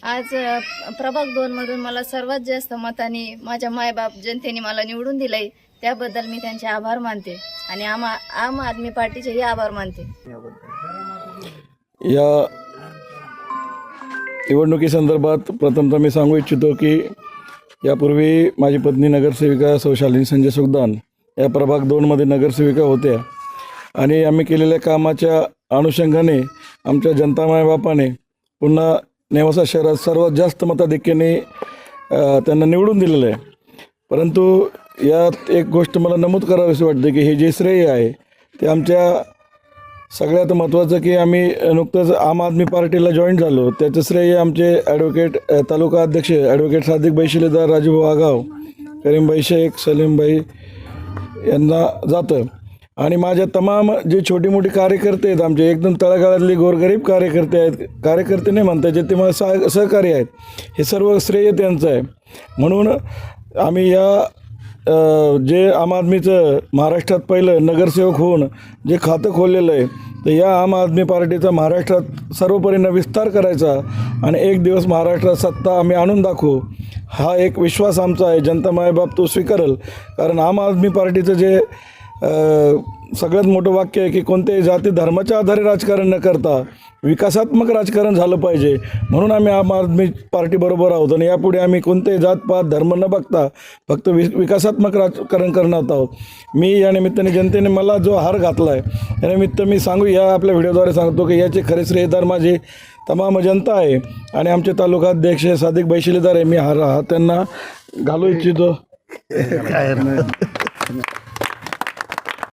आज प्रभाग 2 मधून मला सर्वात जास्त मताने माझ्या मायबाप जनतेने मला निवडून दिलंय, त्याबद्दल मी त्यांचे आभार मानते आणि आम आदमी पार्टीचेही आभार मानते। या निवडणुकीसंदर्भात प्रथमतः मी सांगू इच्छितो की यापूर्वी माझी पत्नी नगरसेविका सौ शालिनी संजय सुखदान या प्रभाग 2 मध्ये नगरसेविका होत्या आणि आम्ही केलेल्या कामाच्या अनुषंगाने आमच्या जनता मायबापाने पुन्हा नेवासा शहरात सर्वात जास्त मताधिक्याने त्यांना निवडून दिलेलं आहे। परंतु यात एक गोष्ट मला नमूद करावीशी वाटते की हे जे श्रेय आहे ते आमच्या सगळ्यात महत्त्वाचं की आम्ही नुकतंच आम आदमी पार्टीला जॉईन झालो, त्याचं श्रेय आमचे ॲडव्होकेट तालुका अध्यक्ष ॲडव्होकेट सादिक भाई शिलेदार, राजूभाऊ आगाव, करीमभाई शेख, सलीमभाई यांना जातं। आणि माझ्या तमाम जे छोटी मोठी कार्यकर्ते आहेत, आमचे एकदम तळागाळातले गोरगरीब कार्यकर्ते आहेत, कार्यकर्ते नाही म्हणता जे ते मला सहकारी आहेत, हे सर्व श्रेय त्यांचं आहे। म्हणून आम्ही या जे आम आदमीचं महाराष्ट्रात पहिलं नगरसेवक होऊन जे खातं खोललेलं आहे, तर या आम आदमी पार्टीचा महाराष्ट्रात सर्वपरीनं विस्तार करायचा आणि एक दिवस महाराष्ट्रात सत्ता आम्ही आणून दाखवू, हा एक विश्वास आमचा आहे। जनता मायबाप तो स्वीकारेल, कारण आम आदमी पार्टीचं जे सगळ्यात मोठं वाक्य आहे की कोणत्याही जाती धर्माच्या आधारे राजकारण न करता विकासात्मक राजकारण झालं पाहिजे। म्हणून आम्ही आम आदमी पार्टीबरोबर आहोत आणि यापुढे आम्ही कोणतेही जातपात धर्म न बघता फक्त विकासात्मक राजकारण करणार आहोत। मी या निमित्ताने जनतेने मला जो हार घातला आहे यानिमित्त मी सांगू या आपल्या व्हिडिओद्वारे सांगतो की याचे खरे श्रेयदार माझे तमाम जनता आहे आणि आमचे तालुका अध्यक्ष सादिक भाई शिलेदार आहे। मी हार त्यांना घालू इच्छितो।